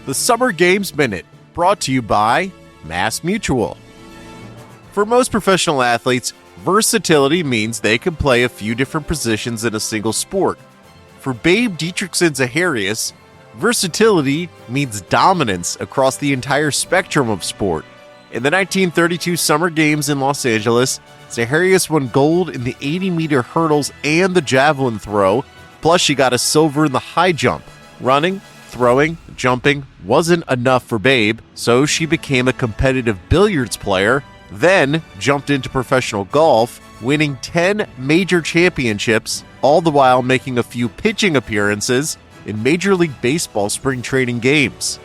The Summer Games Minute, brought to you by Mass Mutual. For most professional athletes, versatility means they can play a few different positions in a single sport. For Babe Dietrichson-Zaharias, versatility means dominance across the entire spectrum of sport. In the 1932 Summer Games in Los Angeles, Zaharias won gold in the 80-meter hurdles and the javelin throw, plus she got a silver in the high jump. Running, throwing, jumping wasn't enough for Babe, so she became a competitive billiards player, then jumped into professional golf, winning 10 major championships, all the while making a few pitching appearances in Major League Baseball spring training games.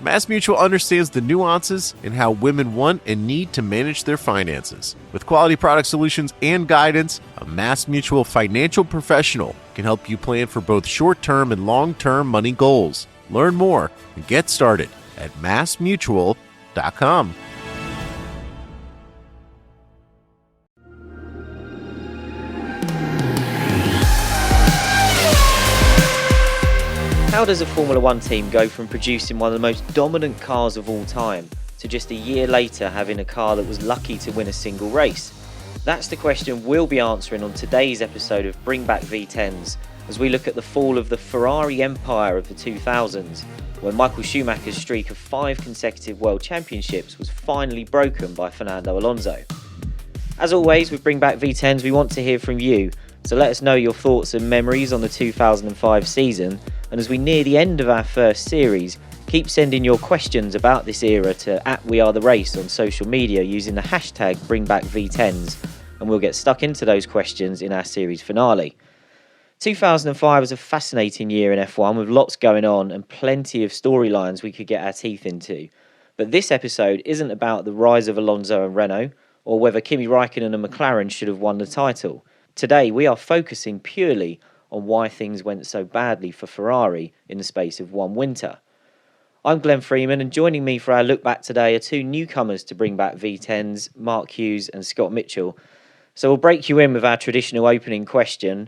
MassMutual understands the nuances in how women want and need to manage their finances. With quality product solutions and guidance, a MassMutual financial professional can help you plan for both short-term and long-term money goals. Learn more and get started at massmutual.com. How does a Formula One team go from producing one of the most dominant cars of all time to just a year later having a car that was lucky to win a single race? That's the question we'll be answering on today's episode of Bring Back V10s, as we look at the fall of the Ferrari empire of the 2000s, when Michael Schumacher's streak of 5 consecutive world championships was finally broken by Fernando Alonso. As always with Bring Back V10s, we want to hear from you, so let us know your thoughts and memories on the 2005 season. And as we near the end of our first series, keep sending your questions about this era to @WeAreTheRace on social media using the hashtag BringBackV10s, and we'll get stuck into those questions in our series finale. 2005 was a fascinating year in F1 with lots going on and plenty of storylines we could get our teeth into. But this episode isn't about the rise of Alonso and Renault, or whether Kimi Raikkonen and McLaren should have won the title. Today we are focusing purely on why things went so badly for Ferrari in the space of one winter. I'm Glenn Freeman, and joining me for our look back today are two newcomers to Bring Back V10s, Mark Hughes and Scott Mitchell. So we'll break you in with our traditional opening question.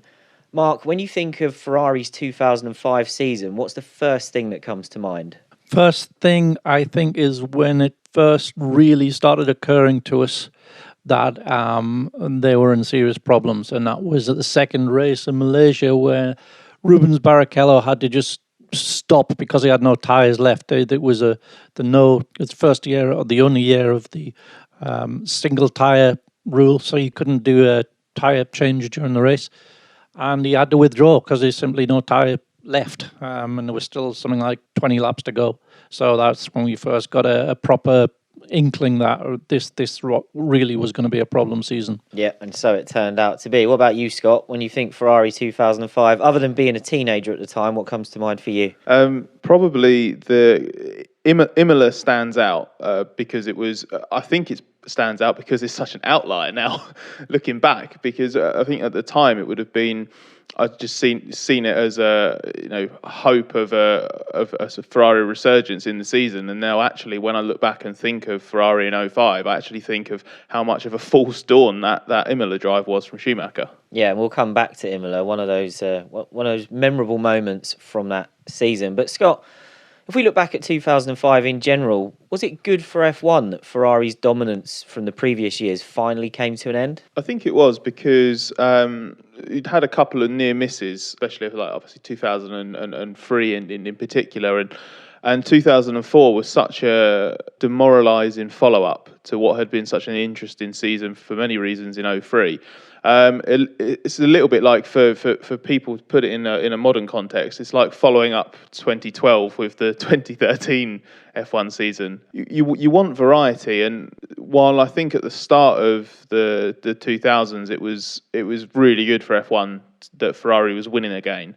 Mark, when you think of Ferrari's 2005 season, what's the first thing that comes to mind? First thing I think is when it first really started occurring to us that they were in serious problems, and that was at the second race in Malaysia where Rubens Barrichello had to just stop because he had no tyres left. It was it's first year or the only year of the single tyre rule, so he couldn't do a tyre change during the race, and he had to withdraw because there's simply no tyre left, and there was still something like 20 laps to go. So that's when we first got a proper inkling that this really was going to be a problem season. Yeah, and so it turned out to be. What about you, Scott? When you think Ferrari 2005, other than being a teenager at the time, what comes to mind for you? Probably the Imola stands out because it was. I think it stands out because it's such an outlier now, looking back. Because I think at the time it would have been. I'd just seen it as a hope of a Ferrari resurgence in the season, and now actually when I look back and think of Ferrari in 05, I actually think of how much of a false dawn that Imola drive was from Schumacher. Yeah, and we'll come back to Imola, one of those memorable moments from that season. But Scott, if we look back at 2005 in general, was it good for F1 that Ferrari's dominance from the previous years finally came to an end? I think it was because it had a couple of near misses, especially like obviously 2003 in particular, and 2004 was such a demoralising follow-up to what had been such an interesting season for many reasons in 03. It's a little bit like for people to put it in a modern context. It's like following up 2012 with the 2013 F1 season. You want variety, and while I think at the start of the 2000s it was really good for F1 that Ferrari was winning again,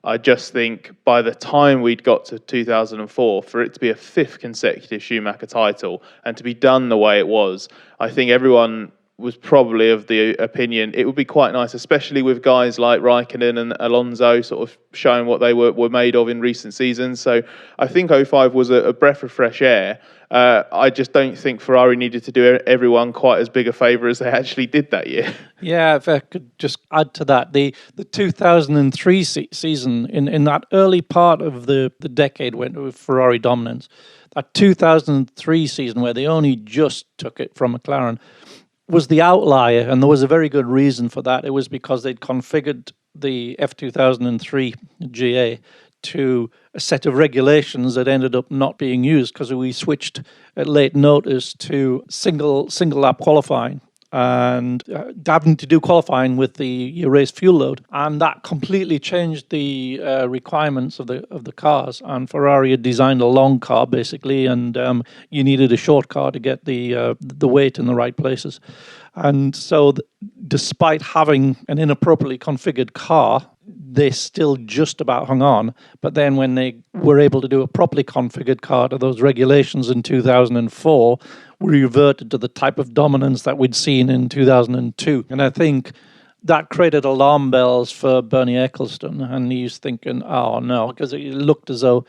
I just think by the time we'd got to 2004, for it to be a 5th consecutive Schumacher title and to be done the way it was, I think everyone was probably of the opinion it would be quite nice, especially with guys like Raikkonen and Alonso sort of showing what they were made of in recent seasons. So I think '05 was a breath of fresh air. I just don't think Ferrari needed to do everyone quite as big a favour as they actually did that year. Yeah, if I could just add to that, the 2003 season, in that early part of the decade when Ferrari dominance, that 2003 season where they only just took it from McLaren, was the outlier, and there was a very good reason for that. It was because they'd configured the F2003 GA to a set of regulations that ended up not being used because we switched at late notice to single lap qualifying and having to do qualifying with the race fuel load, and that completely changed the requirements of the cars. And Ferrari had designed a long car basically, and you needed a short car to get the weight in the right places. And so, despite having an inappropriately configured car, they still just about hung on. But then when they were able to do a properly configured car to those regulations in 2004, we reverted to the type of dominance that we'd seen in 2002. And I think that created alarm bells for Bernie Ecclestone. And he's thinking, oh no, because it looked as though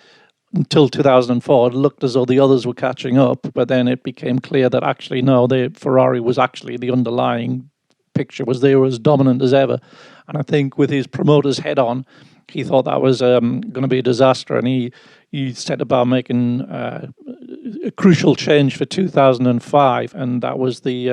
until 2004, it looked as though the others were catching up. But then it became clear that actually, no, Ferrari was actually the underlying picture, was they were as dominant as ever. And I think with his promoter's head on, he thought that was going to be a disaster, and he set about making a crucial change for 2005, and that was the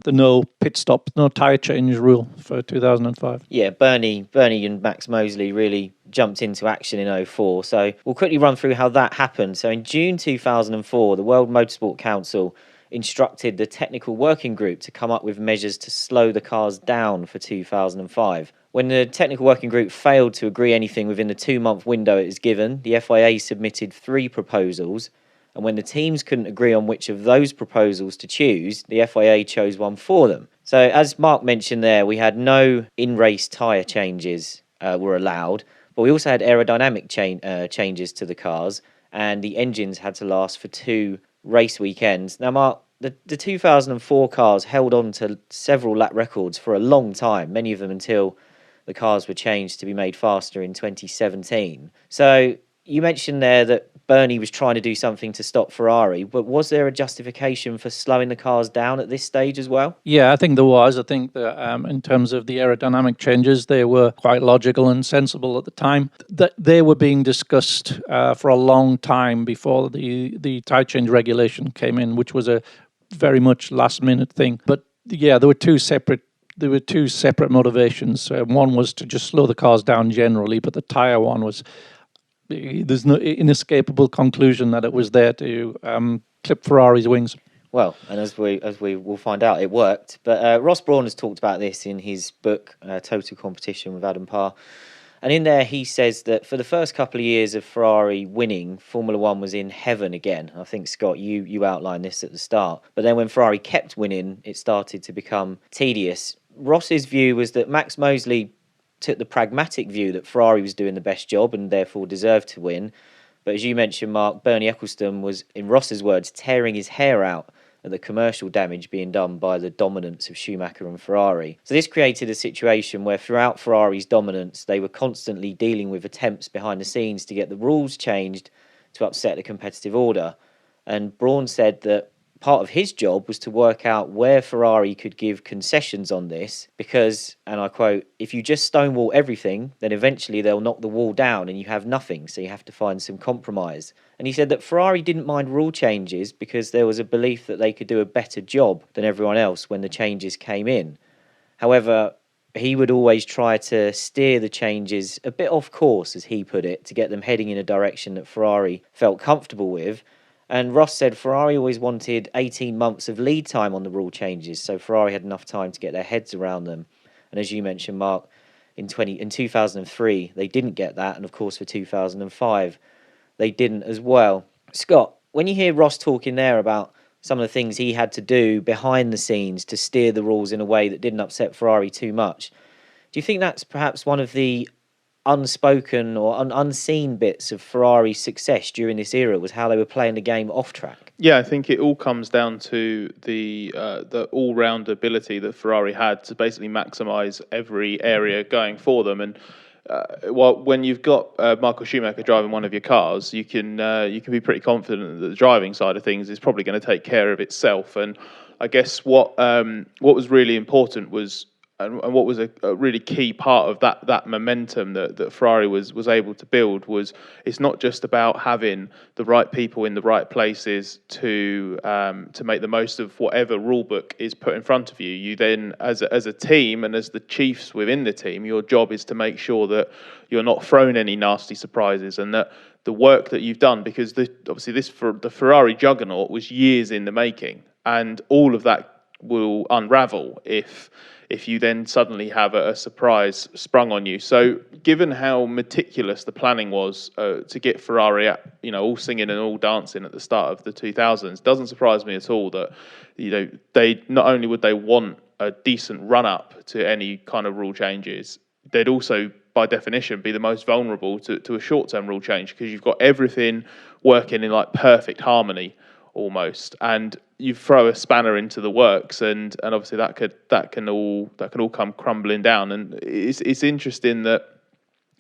no pit stop, no tyre change rule for 2005. Yeah, Bernie and Max Mosley really jumped into action in '04. So we'll quickly run through how that happened. So in June 2004, the World Motorsport Council instructed the technical working group to come up with measures to slow the cars down for 2005. When the technical working group failed to agree anything within the 2-month window it was given, the FIA submitted 3 proposals, and when the teams couldn't agree on which of those proposals to choose, the FIA chose one for them. So as Mark mentioned there, we had no in-race tyre changes were allowed, but we also had aerodynamic changes to the cars, and the engines had to last for 2 race weekends. Now, Mark, the 2004 cars held on to several lap records for a long time, many of them until the cars were changed to be made faster in 2017. So you mentioned there that Bernie was trying to do something to stop Ferrari, but was there a justification for slowing the cars down at this stage as well? Yeah, I think there was. I think that in terms of the aerodynamic changes, they were quite logical and sensible at the time. That they were being discussed for a long time before the tyre change regulation came in, which was a very much last-minute thing. But yeah, there were two separate motivations. One was to just slow the cars down generally, but the tyre one was, there's no inescapable conclusion that it was there to clip Ferrari's wings. Well, and as we will find out, it worked. But Ross Brawn has talked about this in his book, Total Competition with Adam Parr. And in there, he says that for the first couple of years of Ferrari winning, Formula One was in heaven again. I think, Scott, you outlined this at the start. But then when Ferrari kept winning, it started to become tedious. Ross's view was that Max Mosley took the pragmatic view that Ferrari was doing the best job and therefore deserved to win. But as you mentioned, Mark, Bernie Ecclestone was, in Ross's words, tearing his hair out at the commercial damage being done by the dominance of Schumacher and Ferrari. So this created a situation where throughout Ferrari's dominance, they were constantly dealing with attempts behind the scenes to get the rules changed to upset the competitive order. And Brawn said that part of his job was to work out where Ferrari could give concessions on this because, and I quote, if you just stonewall everything, then eventually they'll knock the wall down and you have nothing, so you have to find some compromise. And he said that Ferrari didn't mind rule changes because there was a belief that they could do a better job than everyone else when the changes came in. However, he would always try to steer the changes a bit off course, as he put it, to get them heading in a direction that Ferrari felt comfortable with. And Ross said Ferrari always wanted 18 months of lead time on the rule changes, so Ferrari had enough time to get their heads around them. And as you mentioned, Mark, in 2003, they didn't get that, and of course for 2005, they didn't as well. Scott, when you hear Ross talking there about some of the things he had to do behind the scenes to steer the rules in a way that didn't upset Ferrari too much, do you think that's perhaps one of the unspoken or unseen bits of Ferrari's success during this era was how they were playing the game off track. Yeah, I think it all comes down to the all-round ability that Ferrari had to basically maximise every area going for them. And when you've got Michael Schumacher driving one of your cars, you can be pretty confident that the driving side of things is probably going to take care of itself. And I guess what was really important was, and what was a really key part of that momentum that Ferrari was able to build was, it's not just about having the right people in the right places to make the most of whatever rule book is put in front of you. You then, as a team and as the chiefs within the team, your job is to make sure that you're not thrown any nasty surprises, and that the work that you've done, because the Ferrari juggernaut was years in the making, and all of that will unravel if you then suddenly have a surprise sprung on you. So given how meticulous the planning was to get Ferrari all singing and all dancing at the start of the 2000s, doesn't surprise me at all that they not only would they want a decent run up to any kind of rule changes, they'd also by definition be the most vulnerable to a short-term rule change, because you've got everything working in like perfect harmony almost, and you throw a spanner into the works, and obviously that can all come crumbling down. And it's interesting that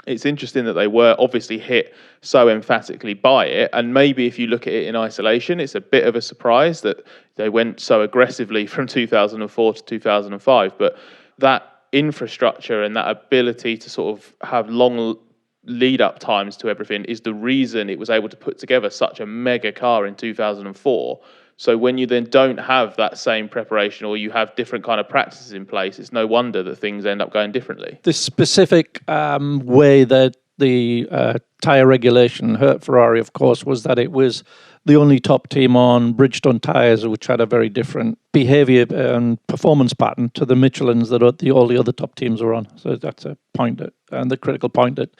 they were obviously hit so emphatically by it, and maybe if you look at it in isolation, it's a bit of a surprise that they went so aggressively from 2004 to 2005. But that infrastructure and that ability to sort of have long lead up times to everything is the reason it was able to put together such a mega car in 2004. So when you then don't have that same preparation, or you have different kind of practices in place, it's no wonder that things end up going differently. The specific way that the tyre regulation hurt Ferrari, of course, was that it was the only top team on Bridgestone tyres, which had a very different behaviour and performance pattern to the Michelins that all the other top teams were on. So that's a point and the critical point that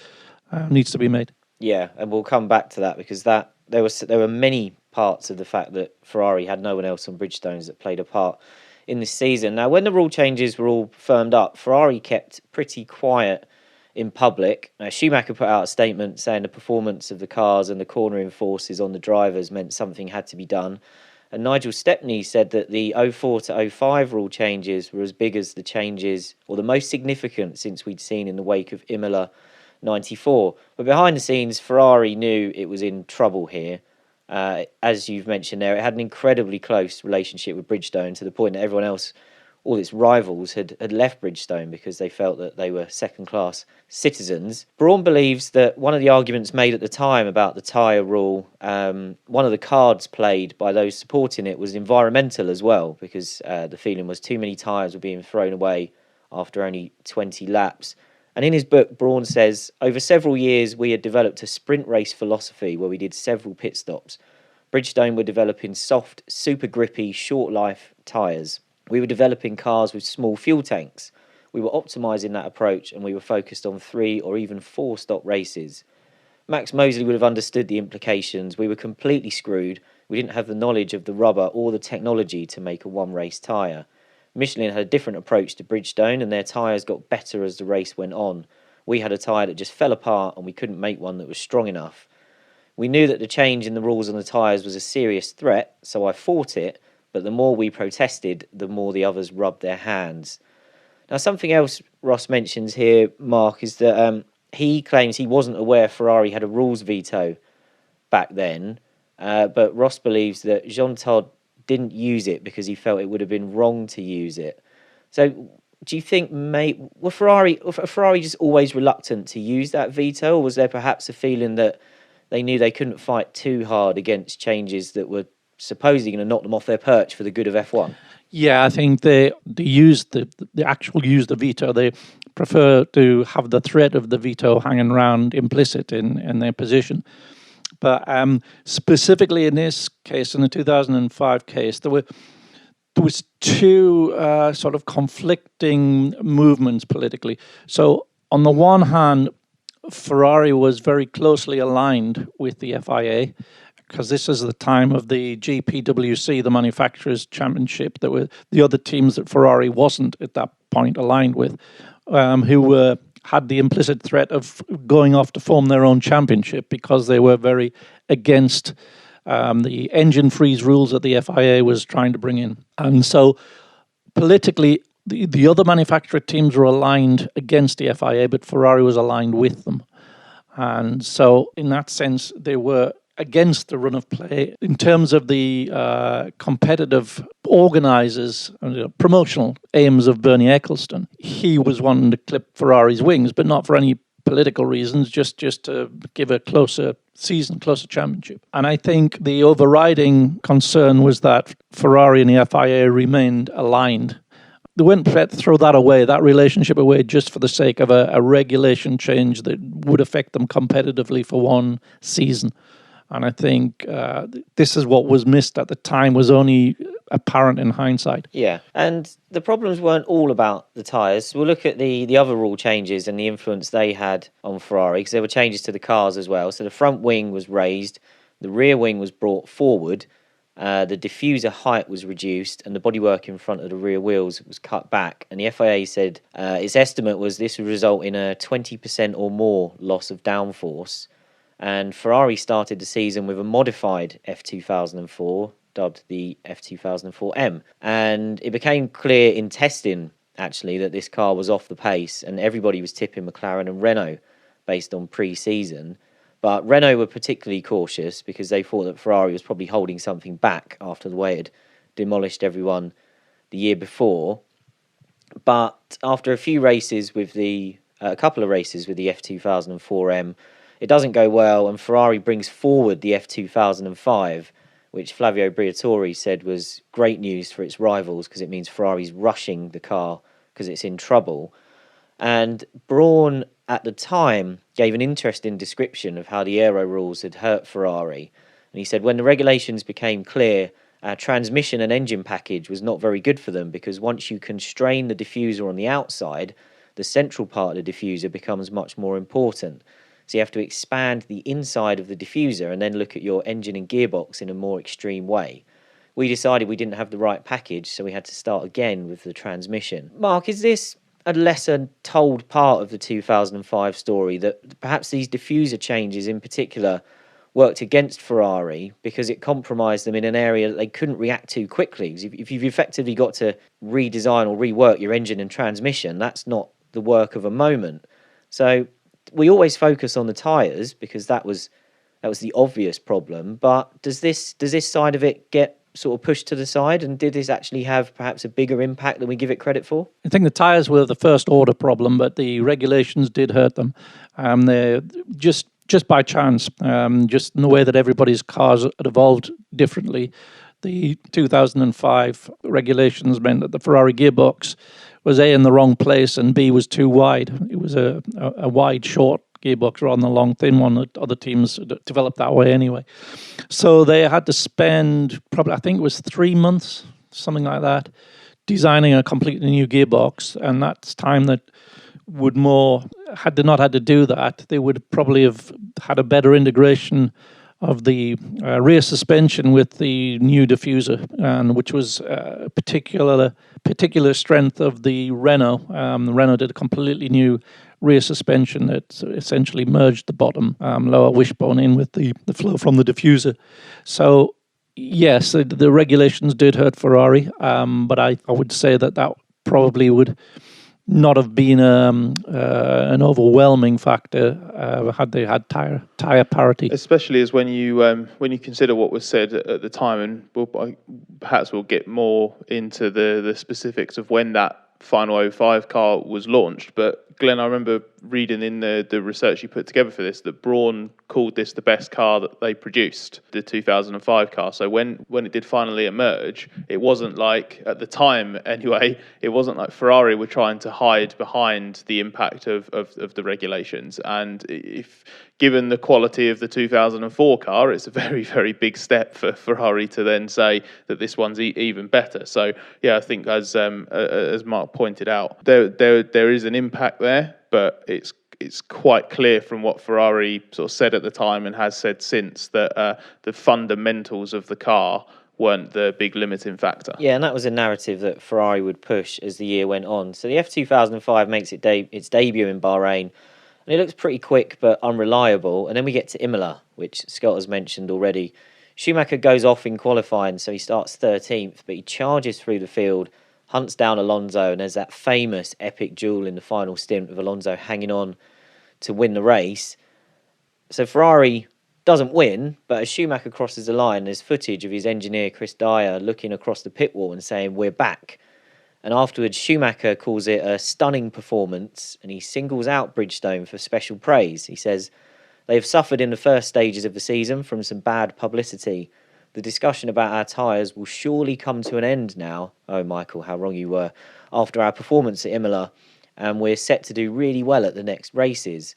needs to be made. Yeah, and we'll come back to that, because there were many parts of the fact that Ferrari had no one else on Bridgestones that played a part in this season. Now, when the rule changes were all firmed up, Ferrari kept pretty quiet in public. Schumacher put out a statement saying the performance of the cars and the cornering forces on the drivers meant something had to be done. And Nigel Stepney said that the 04 to 05 rule changes were as big as the changes, or the most significant since we'd seen in the wake of Imola 94. But behind the scenes, Ferrari knew it was in trouble here. As you've mentioned there, it had an incredibly close relationship with Bridgestone, to the point that everyone else, all its rivals, had left Bridgestone because they felt that they were second-class citizens. Brawn believes that one of the arguments made at the time about the tyre rule, one of the cards played by those supporting it, was environmental as well, because the feeling was too many tyres were being thrown away after only 20 laps. And in his book, Brawn says, over several years, we had developed a sprint race philosophy where we did several pit stops. Bridgestone were developing soft, super grippy, short-life tyres. We were developing cars with small fuel tanks. We were optimising that approach, and we were focused on 3 or even 4-stop races. Max Mosley would have understood the implications. We were completely screwed. We didn't have the knowledge of the rubber or the technology to make a one-race tyre. Michelin had a different approach to Bridgestone, and their tyres got better as the race went on. We had a tyre that just fell apart, and we couldn't make one that was strong enough. We knew that the change in the rules on the tyres was a serious threat, so I fought it, but the more we protested, the more the others rubbed their hands. Now, something else Ross mentions here, Mark, is that he claims he wasn't aware Ferrari had a rules veto back then, but Ross believes that Jean Todt didn't use it because he felt it would have been wrong to use it. So do you think, were Ferrari just always reluctant to use that veto, or was there perhaps a feeling that they knew they couldn't fight too hard against changes that were supposedly going to knock them off their perch for the good of F1? Yeah, I think they used the veto. They prefer to have the threat of the veto hanging around implicit in their position. But specifically in this case, in the 2005 case, there was two sort of conflicting movements politically. So on the one hand, Ferrari was very closely aligned with the FIA, because this is the time of the GPWC, the Manufacturers' Championship, that were the other teams that Ferrari wasn't at that point aligned with, who were had the implicit threat of going off to form their own championship because they were very against the engine freeze rules that the FIA was trying to bring in. And so politically, the other manufacturer teams were aligned against the FIA, but Ferrari was aligned with them. And so in that sense, they were against the run of play. In terms of the competitive organisers, promotional aims of Bernie Ecclestone, he was wanting to clip Ferrari's wings, but not for any political reasons, just to give a closer season, closer championship. And I think the overriding concern was that Ferrari and the FIA remained aligned. They weren't prepared to throw that away, that relationship away, just for the sake of a regulation change that would affect them competitively for one season. And I think this is what was missed at the time, was only apparent in hindsight. Yeah, and the problems weren't all about the tyres. We'll look at the other rule changes and the influence they had on Ferrari, because there were changes to the cars as well. So the front wing was raised, the rear wing was brought forward, the diffuser height was reduced, and the bodywork in front of the rear wheels was cut back. And the FIA said its estimate was this would result in a 20% or more loss of downforce. And Ferrari started the season with a modified F2004, dubbed the F2004M. And it became clear in testing, actually, that this car was off the pace, and everybody was tipping McLaren and Renault based on pre-season. But Renault were particularly cautious because they thought that Ferrari was probably holding something back after the way it had demolished everyone the year before. But after a couple of races with the F2004M, it doesn't go well, and Ferrari brings forward the F2005, which Flavio Briatore said was great news for its rivals because it means Ferrari's rushing the car because it's in trouble. And Brawn, at the time, gave an interesting description of how the aero rules had hurt Ferrari. And he said when the regulations became clear, our transmission and engine package was not very good for them because once you constrain the diffuser on the outside, the central part of the diffuser becomes much more important. So you have to expand the inside of the diffuser and then look at your engine and gearbox in a more extreme way. We decided we didn't have the right package, so we had to start again with the transmission. Mark, is this a lesser told part of the 2005 story, that perhaps these diffuser changes in particular worked against Ferrari because it compromised them in an area that they couldn't react to quickly? If you've effectively got to redesign or rework your engine and transmission, that's not the work of a moment. So we always focus on the tyres because that was the obvious problem. But does this side of it get sort of pushed to the side? And did this actually have perhaps a bigger impact than we give it credit for? I think the tyres were the first order problem, but the regulations did hurt them. They just by chance, just in the way that everybody's cars had evolved differently. The 2005 regulations meant that the Ferrari gearbox was A, in the wrong place, and B, was too wide. It was a wide, short gearbox rather than a long, thin one that other teams developed that way anyway. So they had to spend probably, I think it was 3 months, something like that, designing a completely new gearbox, and that's time that had they not had to do that, they would probably have had a better integration of the rear suspension with the new diffuser, and which was a particular strength of the Renault. The Renault did a completely new rear suspension that essentially merged the bottom lower wishbone in with the flow from the diffuser. So yes, the regulations did hurt Ferrari, but I would say that probably would not have been an overwhelming factor had they had tire parity. Especially as when you consider what was said at the time, and perhaps we'll get more into the specifics of when that final 05 car was launched. But Glenn, I remember reading in the research you put together for this that Brawn called this the best car that they produced, the 2005 car. So when it did finally emerge, it wasn't like, at the time anyway, it wasn't like Ferrari were trying to hide behind the impact of the regulations. And if given the quality of the 2004 car, it's a very, very big step for Ferrari to then say that this one's even better. So yeah, I think as Mark pointed out, there is an impact there, but it's quite clear from what Ferrari sort of said at the time and has said since that the fundamentals of the car weren't the big limiting factor. Yeah, and that was a narrative that Ferrari would push as the year went on. So the F2005 makes its debut in Bahrain, and it looks pretty quick but unreliable. And then we get to Imola, which Scott has mentioned already. Schumacher goes off in qualifying, so he starts 13th, but he charges through the field, hunts down Alonso, and there's that famous epic duel in the final stint with Alonso hanging on to win the race. So Ferrari doesn't win, but as Schumacher crosses the line, there's footage of his engineer Chris Dyer looking across the pit wall and saying, "We're back." And afterwards, Schumacher calls it a stunning performance, and he singles out Bridgestone for special praise. He says, "They have suffered in the first stages of the season from some bad publicity. The discussion about our tyres will surely come to an end now." Oh, Michael, how wrong you were. "After our performance at Imola, and we're set to do really well at the next races."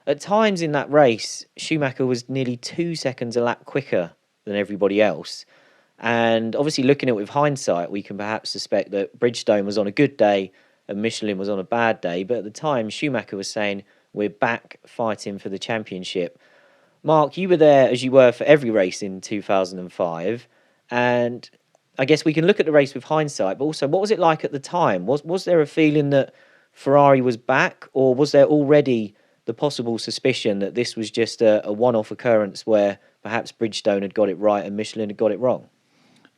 At times in that race, Schumacher was nearly 2 seconds a lap quicker than everybody else. And obviously looking at it with hindsight, we can perhaps suspect that Bridgestone was on a good day and Michelin was on a bad day. But at the time, Schumacher was saying, "We're back fighting for the championship." Mark, you were there as you were for every race in 2005. And I guess we can look at the race with hindsight, but also what was it like at the time? Was there a feeling that Ferrari was back, or was there already the possible suspicion that this was just a one-off occurrence where perhaps Bridgestone had got it right and Michelin had got it wrong?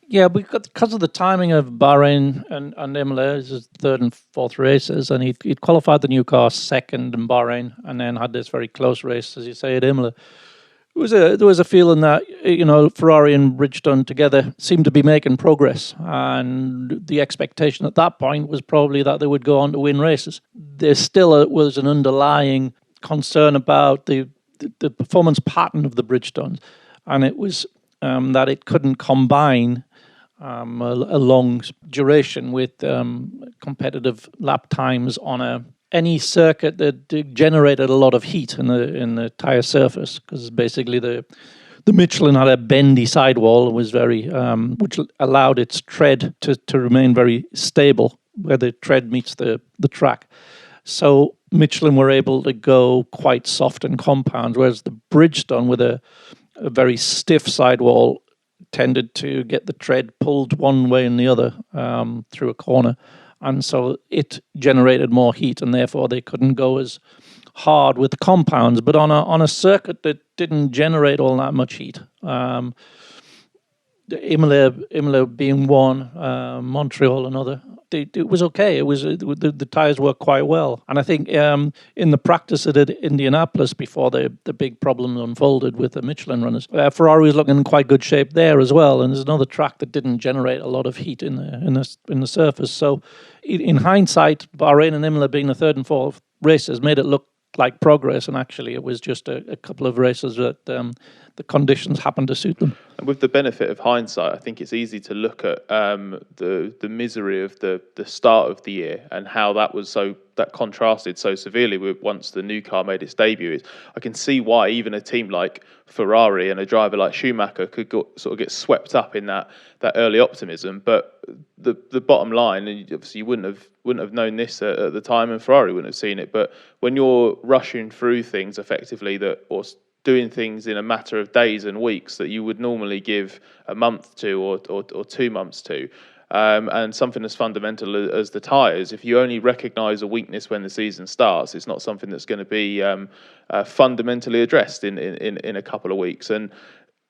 Yeah, because of the timing of Bahrain and Imola, his third and fourth races, and he'd qualified the new car second in Bahrain, and then had this very close race, as you say, at Imola. There was a feeling that Ferrari and Bridgestone together seemed to be making progress, and the expectation at that point was probably that they would go on to win races. There still was an underlying concern about the performance pattern of the Bridgestones, and it was that it couldn't combine a long duration with competitive lap times on any circuit that generated a lot of heat in the tyre surface, because basically the Michelin had a bendy sidewall and was very which allowed its tread to remain very stable where the tread meets the track. So Michelin were able to go quite soft and compound, whereas the Bridgestone with a very stiff sidewall tended to get the tread pulled one way and the other through a corner. And so it generated more heat, and therefore they couldn't go as hard with the compounds. But on a circuit that didn't generate all that much heat, Imola being one, Montreal another, it was okay. It was the tyres worked quite well, and I think in the practice at Indianapolis before the big problem unfolded with the Michelin runners, Ferrari was looking in quite good shape there as well. And there's another track that didn't generate a lot of heat in the surface. So in hindsight, Bahrain and Imola being the third and fourth races made it look like progress, and actually it was just a couple of races that the conditions happened to suit them. And with the benefit of hindsight, I think it's easy to look at the misery of the start of the year and how that contrasted so severely with once the new car made its debut. I can see why even a team like Ferrari and a driver like Schumacher could sort of get swept up in that early optimism. But the bottom line, and obviously you wouldn't have known this at the time, and Ferrari wouldn't have seen it. But when you're rushing through things effectively or doing things in a matter of days and weeks that you would normally give a month to or 2 months to, and something as fundamental as the tyres, if you only recognise a weakness when the season starts, it's not something that's going to be fundamentally addressed in a couple of weeks. And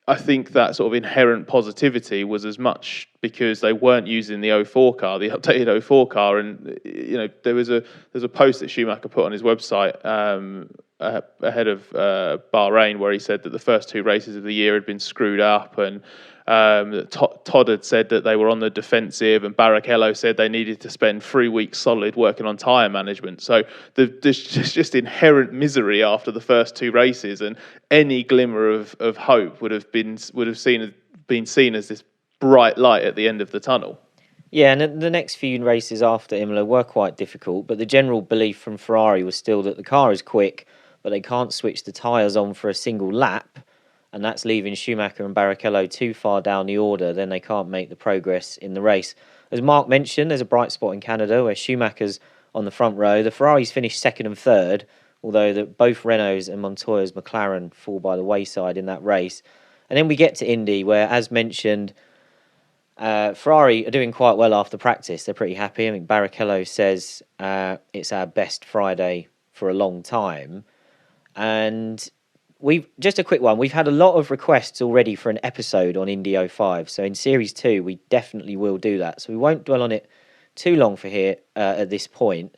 I think that sort of inherent positivity was as much because they weren't using the 04 car, the updated 04 car, and there's a post that Schumacher put on his website ahead of Bahrain where he said that the first 2 races of the year had been screwed up, and Todd had said that they were on the defensive, and Barrichello said they needed to spend 3 weeks solid working on tyre management. So there's just inherent misery after the first 2 races, and any glimmer of hope would have been seen as this bright light at the end of the tunnel. Yeah, and the next few races after Imola were quite difficult, but the general belief from Ferrari was still that the car is quick, but they can't switch the tyres on for a single lap, and that's leaving Schumacher and Barrichello too far down the order. Then they can't make the progress in the race. As Mark mentioned, there's a bright spot in Canada where Schumacher's on the front row. The Ferraris finished second and third, although both Renault's and Montoya's McLaren fall by the wayside in that race. And then we get to Indy, where, as mentioned, Ferrari are doing quite well after practice. They're pretty happy. I think Barrichello says it's our best Friday for a long time. And just a quick one. We've had a lot of requests already for an episode on Indy 05. So in Series 2, we definitely will do that. So we won't dwell on it too long for here at this point.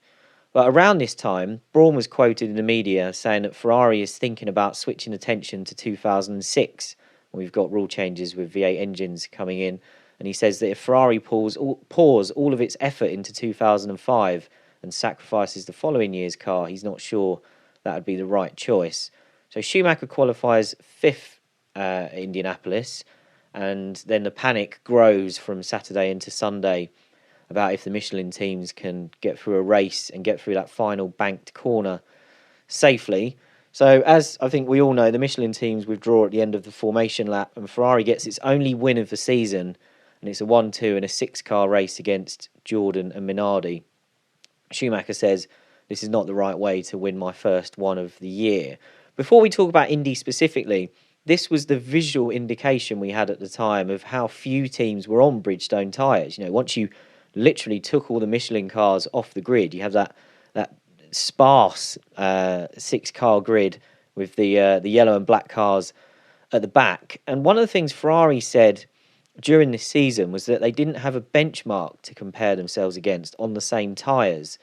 But around this time, Brawn was quoted in the media saying that Ferrari is thinking about switching attention to 2006. We've got rule changes with V8 engines coming in. And he says that if Ferrari pours all of its effort into 2005 and sacrifices the following year's car, he's not sure that would be the right choice. So Schumacher qualifies 5th at Indianapolis, and then the panic grows from Saturday into Sunday about if the Michelin teams can get through a race and get through that final banked corner safely. So as I think we all know, the Michelin teams withdraw at the end of the formation lap, and Ferrari gets its only win of the season, and it's a 1-2 in a 6-car race against Jordan and Minardi. Schumacher says, "This is not the right way to win my first one of the year." Before we talk about Indy specifically, this was the visual indication we had at the time of how few teams were on Bridgestone tyres. You know, once you literally took all the Michelin cars off the grid, you have that sparse 6-car grid with the yellow and black cars at the back. And one of the things Ferrari said during this season was that they didn't have a benchmark to compare themselves against on the same tyres.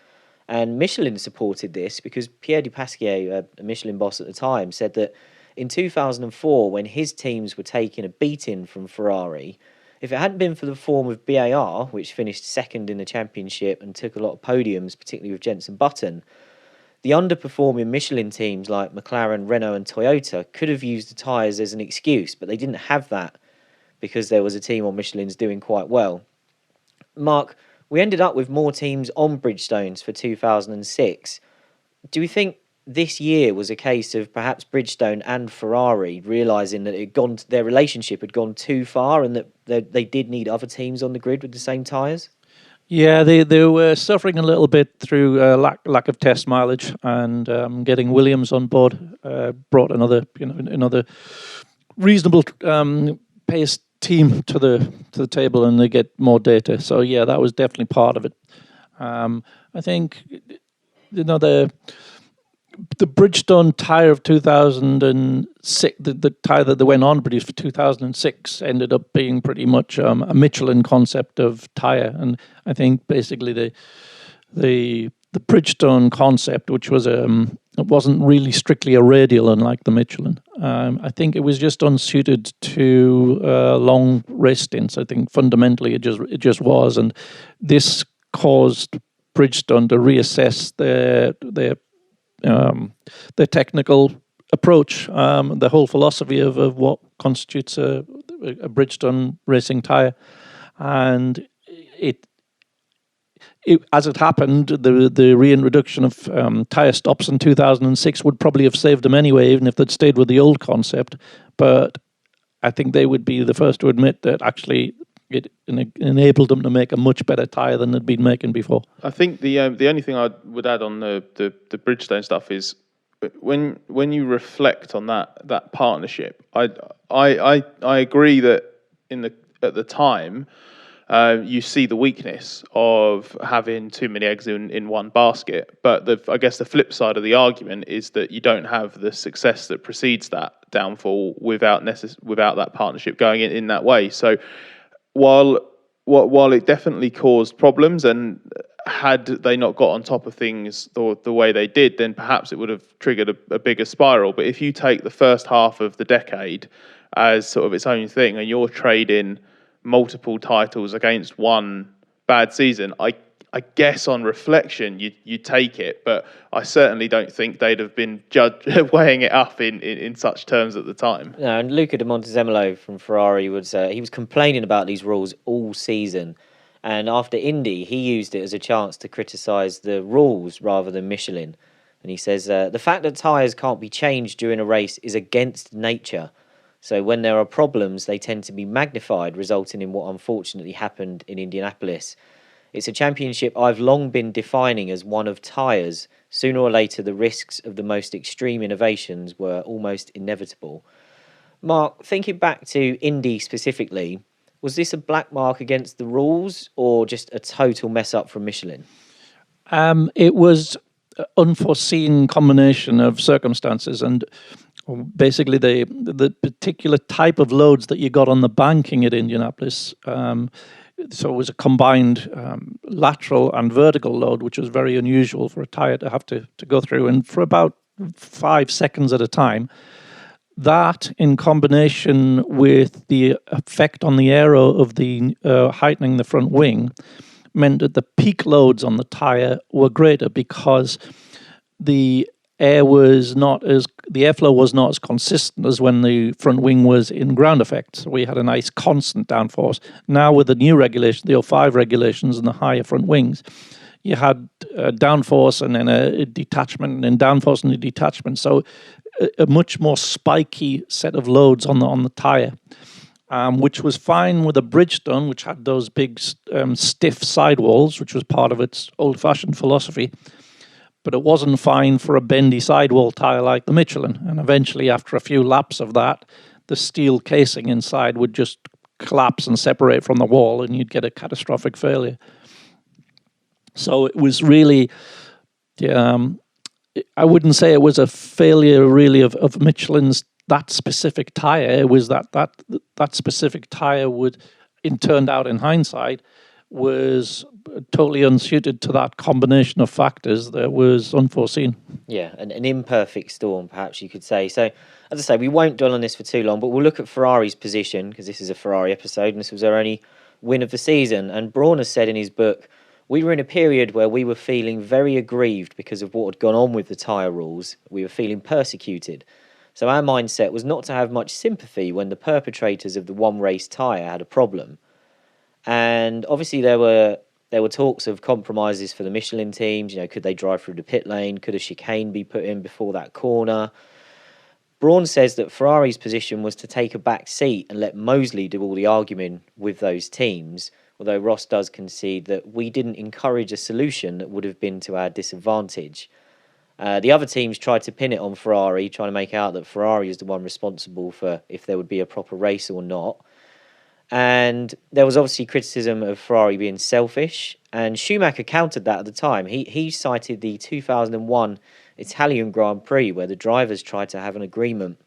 And Michelin supported this because Pierre Dupasquier, a Michelin boss at the time, said that in 2004, when his teams were taking a beating from Ferrari, if it hadn't been for the form of BAR, which finished second in the championship and took a lot of podiums, particularly with Jenson Button, the underperforming Michelin teams like McLaren, Renault and Toyota could have used the tyres as an excuse, but they didn't have that because there was a team on Michelin's doing quite well. Mark, we ended up with more teams on Bridgestones for 2006. Do we think this year was a case of perhaps Bridgestone and Ferrari realising that their relationship had gone too far and that they did need other teams on the grid with the same tyres? Yeah, they were suffering a little bit through lack of test mileage, and getting Williams on board brought another reasonable paced team to the table, and they get more data. So yeah, that was definitely part of it. I think the Bridgestone tyre of 2006, the tyre that they went on to produce for 2006, ended up being pretty much a Michelin concept of tyre. And I think basically the Bridgestone concept, which was it wasn't really strictly a radial, unlike the Michelin. I think it was just unsuited to long race stints. I think fundamentally it just was, and this caused Bridgestone to reassess their technical approach, the whole philosophy of what constitutes a Bridgestone racing tyre. And it as it happened, the reintroduction of tyre stops in 2006 would probably have saved them anyway, even if they'd stayed with the old concept. But I think they would be the first to admit that actually it enabled them to make a much better tyre than they'd been making before. I think the only thing I would add on the Bridgestone stuff is when you reflect on that partnership, I agree that at the time you see the weakness of having too many eggs in one basket. But I guess the flip side of the argument is that you don't have the success that precedes that downfall without that partnership going in that way. So while it definitely caused problems, and had they not got on top of things the way they did, then perhaps it would have triggered a bigger spiral. But if you take the first half of the decade as sort of its own thing, and you're trading multiple titles against one bad season, I guess on reflection you take it, but I certainly don't think they'd have been weighing it up in such terms at the time. No, and Luca de Montezemolo from Ferrari he was complaining about these rules all season, and after Indy he used it as a chance to criticise the rules rather than Michelin. And he says the fact that tyres can't be changed during a race is against nature. So when there are problems, they tend to be magnified, resulting in what unfortunately happened in Indianapolis. It's a championship I've long been defining as one of tyres. Sooner or later, the risks of the most extreme innovations were almost inevitable. Mark, thinking back to Indy specifically, Was this a black mark against the rules or just a total mess up from Michelin? It was an unforeseen combination of circumstances, and basically the particular type of loads that you got on the banking at Indianapolis. So it was a combined lateral and vertical load, which was very unusual for a tyre to have to go through. And for about 5 seconds at a time, that in combination with the effect on the aero of the heightening the front wing meant that the peak loads on the tyre were greater because the airflow was not as consistent as when the front wing was in ground effect. So we had a nice constant downforce. Now with the new regulation, the 05 regulations and the higher front wings, you had downforce and then a detachment and then downforce and a detachment. So a much more spiky set of loads on the tyre, which was fine with a Bridgestone, which had those big stiff sidewalls, which was part of its old-fashioned philosophy. But it wasn't fine for a bendy sidewall tyre like the Michelin. And eventually, after a few laps of that, the steel casing inside would just collapse and separate from the wall, and you'd get a catastrophic failure. So it was really, I wouldn't say it was a failure really of Michelin's that specific tyre. It was that specific tyre turned out in hindsight, was totally unsuited to that combination of factors that was unforeseen. Yeah, an imperfect storm, perhaps you could say. So, as I say, we won't dwell on this for too long, but we'll look at Ferrari's position, because this is a Ferrari episode, and this was their only win of the season. And Brawn has said in his book, we were in a period where we were feeling very aggrieved because of what had gone on with the tyre rules. We were feeling persecuted. So our mindset was not to have much sympathy when the perpetrators of the one-race tyre had a problem. And obviously there were talks of compromises for the Michelin teams. Could they drive through the pit lane? Could a chicane be put in before that corner? Brawn says that Ferrari's position was to take a back seat and let Mosley do all the arguing with those teams, although Ross does concede that we didn't encourage a solution that would have been to our disadvantage. The other teams tried to pin it on Ferrari, trying to make out that Ferrari is the one responsible for if there would be a proper race or not. And there was obviously criticism of Ferrari being selfish, and Schumacher countered that at the time. He cited the 2001 Italian Grand Prix, where the drivers tried to have an agreement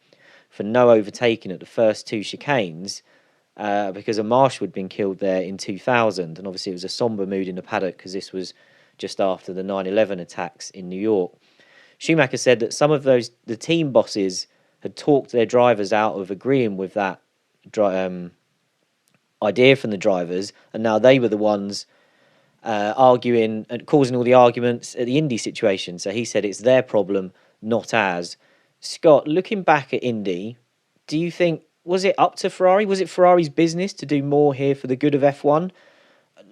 for no overtaking at the first two chicanes because a marshal had been killed there in 2000. And obviously it was a sombre mood in the paddock because this was just after the 9/11 attacks in New York. Schumacher said that some of the team bosses had talked their drivers out of agreeing with that idea from the drivers, and now they were the ones arguing and causing all the arguments at the Indy situation. So he said it's their problem, not ours. Scott, looking back at Indy, do you think, was it up to Ferrari? Was it Ferrari's business to do more here for the good of F1?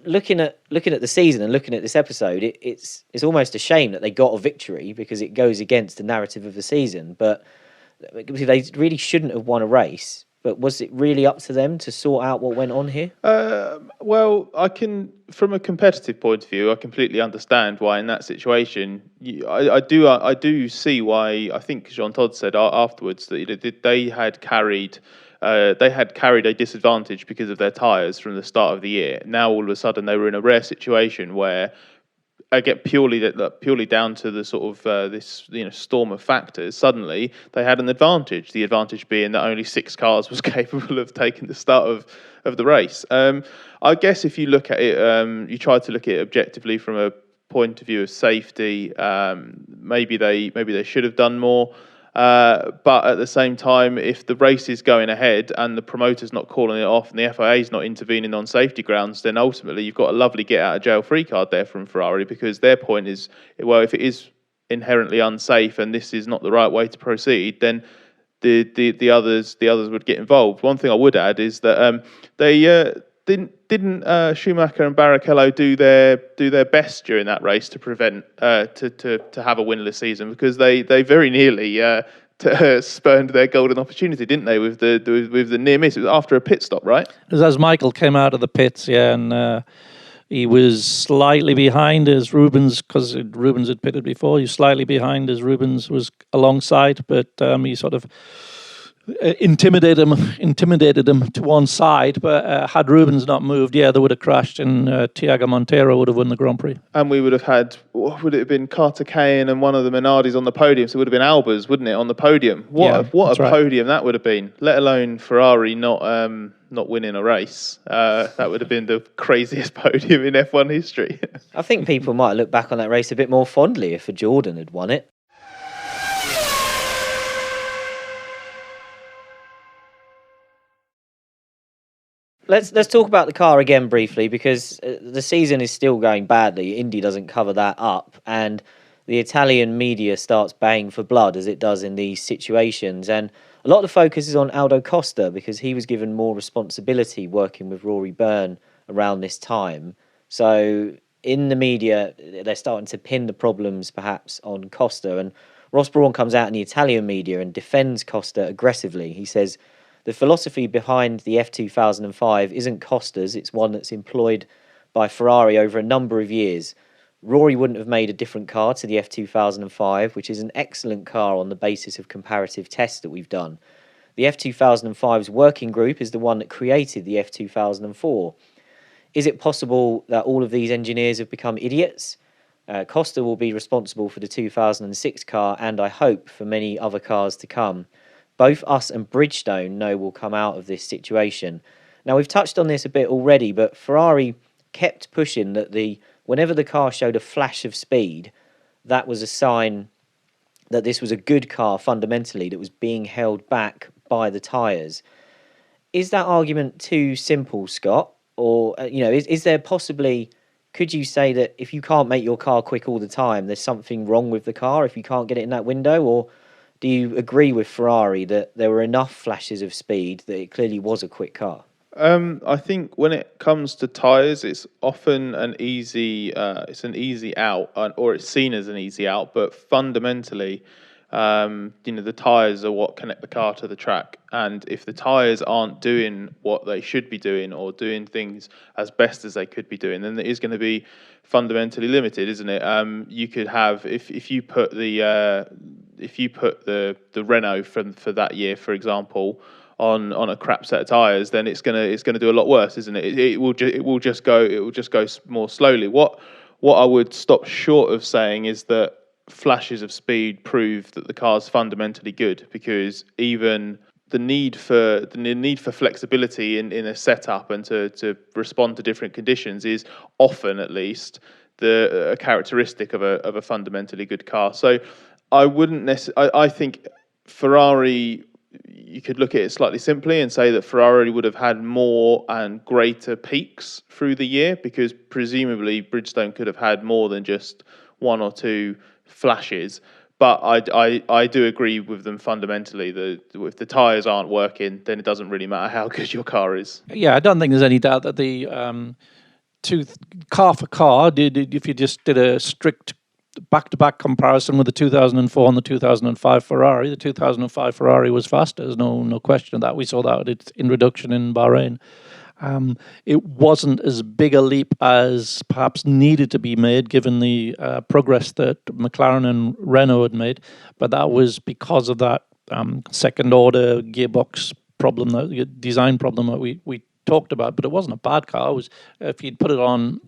Looking at the season and looking at this episode, it's almost a shame that they got a victory because it goes against the narrative of the season. But they really shouldn't have won a race. But was it really up to them to sort out what went on here? Well, from a competitive point of view, I completely understand why in that situation. I do see why. I think Jean Todt said afterwards that they had carried a disadvantage because of their tyres from the start of the year. Now all of a sudden they were in a rare situation where, again, purely down to the sort of this storm of factors, suddenly they had an advantage. The advantage being that only 6 cars was capable of taking the start of the race. I guess if you look at it, you try to look at it objectively from a point of view of safety. Maybe they should have done more. But at the same time, if the race is going ahead and the promoter's not calling it off and the FIA is not intervening on safety grounds, then ultimately you've got a lovely get-out-of-jail-free card there from Ferrari, because their point is, well, if it is inherently unsafe and this is not the right way to proceed, then the others would get involved. One thing I would add is that they didn't Schumacher and Barrichello do their best during that race to prevent to have a winless season, because they very nearly spurned their golden opportunity, didn't they, with the near miss? It was after a pit stop, right? It was as Michael came out of the pits, and he was slightly behind as Rubens, because Rubens had pitted before. He was slightly behind as Rubens was alongside, but he sort of intimidated them to one side. But had Rubens not moved, they would have crashed, and Tiago Monteiro would have won the Grand Prix. And we would have had, what would it have been, Carter Kane and one of the Minardis on the podium. So it would have been Albers, wouldn't it, on the podium? What a podium that would have been, let alone Ferrari not winning a race. That would have been the craziest podium in F1 history. I think people might look back on that race a bit more fondly if a Jordan had won it. Let's talk about the car again briefly, because the season is still going badly. Indy doesn't cover that up, and the Italian media starts baying for blood, as it does in these situations. And a lot of the focus is on Aldo Costa, because he was given more responsibility working with Rory Byrne around this time. So in the media, they're starting to pin the problems perhaps on Costa. And Ross Brawn comes out in the Italian media and defends Costa aggressively. He says, the philosophy behind the F2005 isn't Costa's, it's one that's employed by Ferrari over a number of years. Rory wouldn't have made a different car to the F2005, which is an excellent car on the basis of comparative tests that we've done. The F2005's working group is the one that created the F2004. Is it possible that all of these engineers have become idiots? Costa will be responsible for the 2006 car, and I hope for many other cars to come. Both us and Bridgestone know we'll come out of this situation. Now, we've touched on this a bit already, but Ferrari kept pushing that whenever the car showed a flash of speed, that was a sign that this was a good car fundamentally that was being held back by the tyres. Is that argument too simple, Scott? Or, is there possibly, could you say that if you can't make your car quick all the time, there's something wrong with the car if you can't get it in that window? Or do you agree with Ferrari that there were enough flashes of speed that it clearly was a quick car? I think when it comes to tyres, it's often an easy out, or it's seen as an easy out. But fundamentally, the tyres are what connect the car to the track. And if the tyres aren't doing what they should be doing, or doing things as best as they could be doing, then it is going to be fundamentally limited, isn't it? You could have, if you put the Renault for that year, for example, on a crap set of tyres, then it's gonna do a lot worse, isn't it? It will just go more slowly. What I would stop short of saying is that flashes of speed prove that the car's fundamentally good, because even the need for flexibility in a setup and to respond to different conditions is often, at least, a characteristic of a fundamentally good car. So I wouldn't necessarily. I think Ferrari, you could look at it slightly simply and say that Ferrari would have had more and greater peaks through the year, because presumably Bridgestone could have had more than just one or two flashes. But I do agree with them fundamentally that if the tyres aren't working, then it doesn't really matter how good your car is. Yeah, I don't think there's any doubt that the car for car, if you just did a strict back-to-back comparison with the 2004 and the 2005 Ferrari, the 2005 Ferrari was faster. There's no question of that. We saw that in reduction in Bahrain. It wasn't as big a leap as perhaps needed to be made, given the progress that McLaren and Renault had made, but that was because of that second-order gearbox problem, that design problem that we talked about. But it wasn't a bad car. It was, if you'd put it on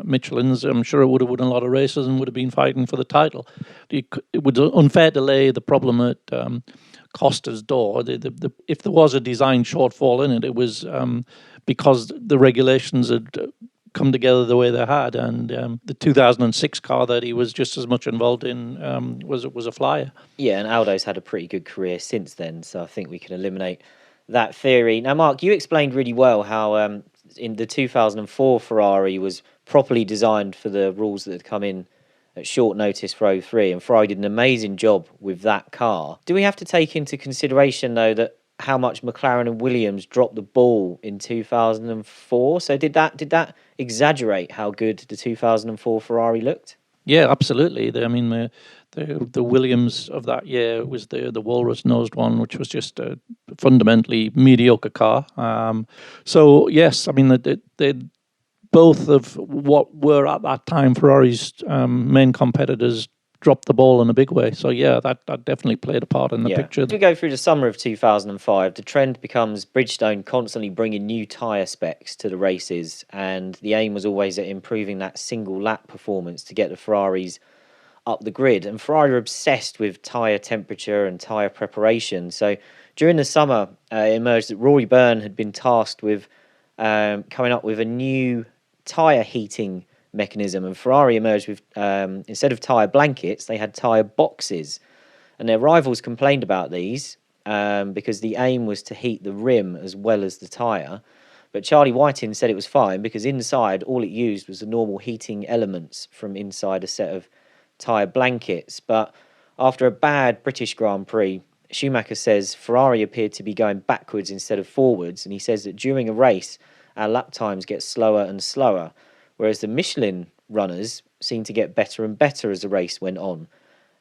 Michelin's, I'm sure it would have won a lot of races and would have been fighting for the title. It was unfair to lay the problem at Costa's door. If there was a design shortfall in it, it was because the regulations had come together the way they had, and the 2006 car that he was just as much involved in was a flyer. Yeah, and Aldo's had a pretty good career since then, so I think we can eliminate that theory. Now, Mark, you explained really well how in the 2004 Ferrari was properly designed for the rules that had come in at short notice for 03, and Ferrari did an amazing job with that car. Do we have to take into consideration, though, that how much McLaren and Williams dropped the ball in 2004? So did that exaggerate how good the 2004 Ferrari looked? Yeah, absolutely. The Williams of that year was the walrus-nosed one, which was just a fundamentally mediocre car. So yes, they both of what were at that time Ferrari's main competitors dropped the ball in a big way. So yeah, that definitely played a part in the picture. As we go through the summer of 2005, the trend becomes Bridgestone constantly bringing new tyre specs to the races, and the aim was always at improving that single lap performance to get the Ferraris up the grid. And Ferrari were obsessed with tyre temperature and tyre preparation. So during the summer, it emerged that Rory Byrne had been tasked with coming up with a new tyre heating mechanism, and Ferrari emerged with, instead of tyre blankets, they had tyre boxes. And their rivals complained about these because the aim was to heat the rim as well as the tyre. But Charlie Whiting said it was fine because inside, all it used was the normal heating elements from inside a set of tyre blankets. But after a bad British Grand Prix, Schumacher says Ferrari appeared to be going backwards instead of forwards. And he says that during a race, our lap times get slower and slower, whereas the Michelin runners seemed to get better and better as the race went on.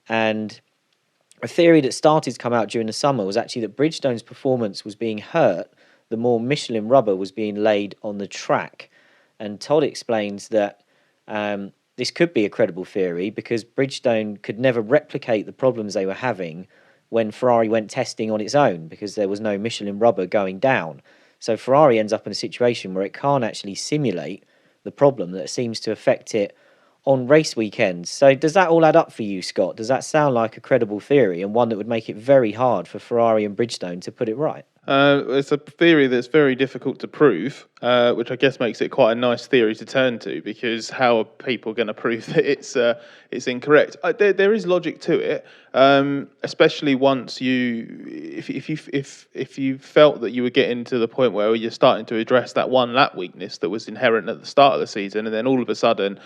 And a theory that started to come out during the summer was actually that Bridgestone's performance was being hurt the more Michelin rubber was being laid on the track. And Todd explains that this could be a credible theory because Bridgestone could never replicate the problems they were having when Ferrari went testing on its own because there was no Michelin rubber going down. So Ferrari ends up in a situation where it can't actually simulate the problem that seems to affect it on race weekends. So does that all add up for you, Scott? Does that sound like a credible theory and one that would make it very hard for Ferrari and Bridgestone to put it right? It's a theory that's very difficult to prove, which I guess makes it quite a nice theory to turn to, because how are people going to prove that it's incorrect? There is logic to it, especially once if you felt that you were getting to the point where you're starting to address that one lap weakness that was inherent at the start of the season, and then all of a sudden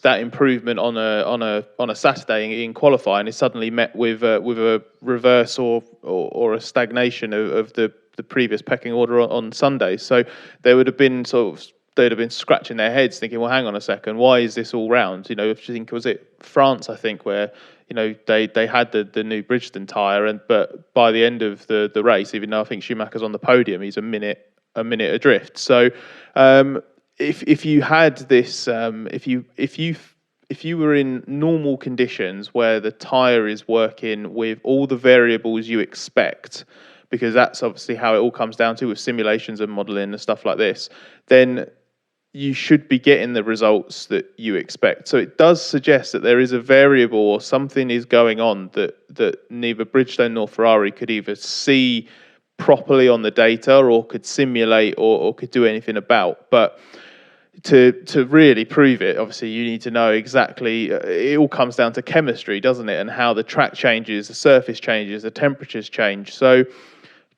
that improvement on a Saturday in qualifying is suddenly met with a reverse or a stagnation of the previous pecking order on Sunday. So they'd have been scratching their heads thinking, well, hang on a second, why is this all round? If you think, was it France, I think, where they had the new Bridgestone tyre, but by the end of the race, even though I think Schumacher's on the podium, he's a minute adrift. So if you had this, if you were in normal conditions where the tyre is working with all the variables you expect, because that's obviously how it all comes down to with simulations and modelling and stuff like this, then you should be getting the results that you expect. So it does suggest that there is a variable or something is going on that neither Bridgestone nor Ferrari could either see properly on the data or could simulate or could do anything about. But to really prove it, obviously you need to know exactly, it all comes down to chemistry, doesn't it, and how the track changes, the surface changes, the temperatures change. So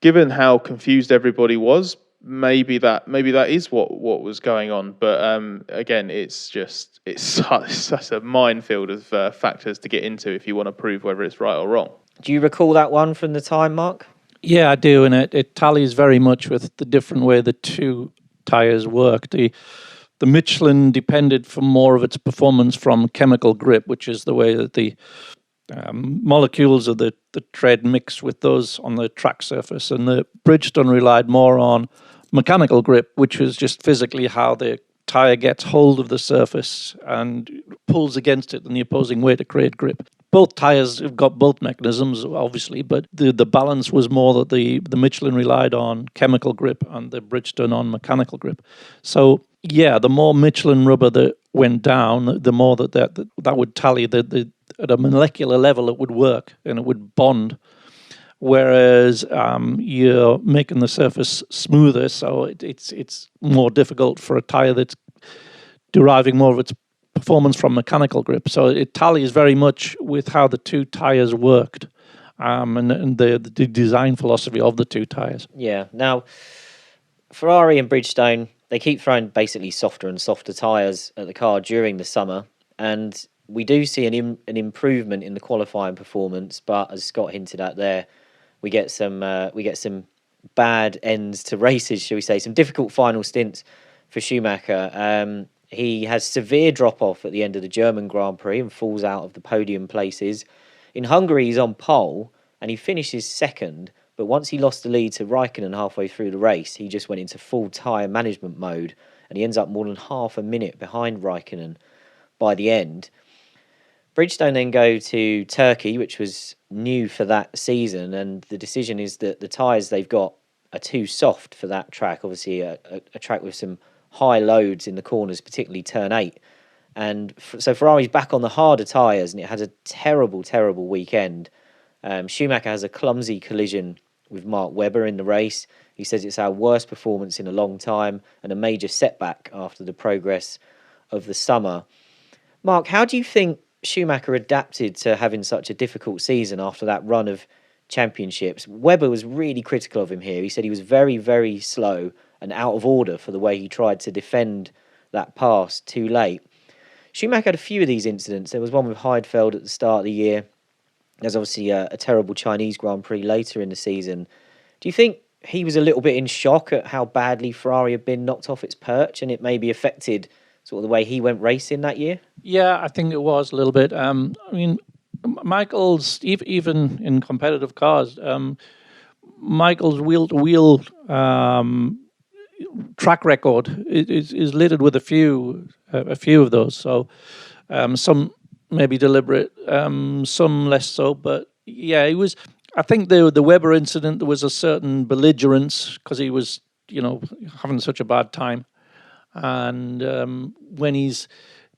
given how confused everybody was, maybe that is what was going on. But again, it's such a minefield of factors to get into if you want to prove whether it's right or wrong. Do you recall that one from the time, Mark? Yeah, I do, and it tallies very much with the different way the two tyres work. The Michelin depended for more of its performance from chemical grip, which is the way that the molecules of the tread mix with those on the track surface. And the Bridgestone relied more on mechanical grip, which was just physically how the tyre gets hold of the surface and pulls against it in the opposing way to create grip. Both tyres have got both mechanisms, obviously, but the balance was more that the Michelin relied on chemical grip and the Bridgestone on mechanical grip. So, yeah, the more Michelin rubber that went down, the more that would tally. At a molecular level, it would work and it would bond. Whereas you're making the surface smoother, so it's more difficult for a tyre that's deriving more of its performance from mechanical grip. So it tallies very much with how the two tyres worked and the design philosophy of the two tyres. Yeah. Now, Ferrari and Bridgestone, they keep throwing basically softer and softer tyres at the car during the summer, and we do see an improvement in the qualifying performance. But as Scott hinted at there, we get some bad ends to races, shall we say? Some difficult final stints for Schumacher. He has severe drop-off at the end of the German Grand Prix and falls out of the podium places. In Hungary, he's on pole and he finishes second, but once he lost the lead to Raikkonen halfway through the race, he just went into full tyre management mode and he ends up more than half a minute behind Raikkonen by the end. Bridgestone then go to Turkey, which was new for that season, and the decision is that the tyres they've got are too soft for that track. Obviously, a track with some high loads in the corners, particularly turn 8. And so Ferrari's back on the harder tyres, and it had a terrible, terrible weekend. Schumacher has a clumsy collision with Mark Webber in the race. He says it's our worst performance in a long time and a major setback after the progress of the summer. Mark, how do you think Schumacher adapted to having such a difficult season after that run of championships? Webber was really critical of him here. He said he was very, very slow and out of order for the way he tried to defend that pass too late. Schumacher had a few of these incidents. There was one with Heidfeld at the start of the year. There's obviously a terrible Chinese Grand Prix later in the season. Do you think he was a little bit in shock at how badly Ferrari had been knocked off its perch, and it maybe affected sort of the way he went racing that year? Yeah, I think it was a little bit. I mean, Michael's, even in competitive cars, Michael's wheel-to-wheel track record is littered with a few of those. So some maybe deliberate, some less so. But yeah, it was. I think the Webber incident, there was a certain belligerence because he was, having such a bad time, and when he's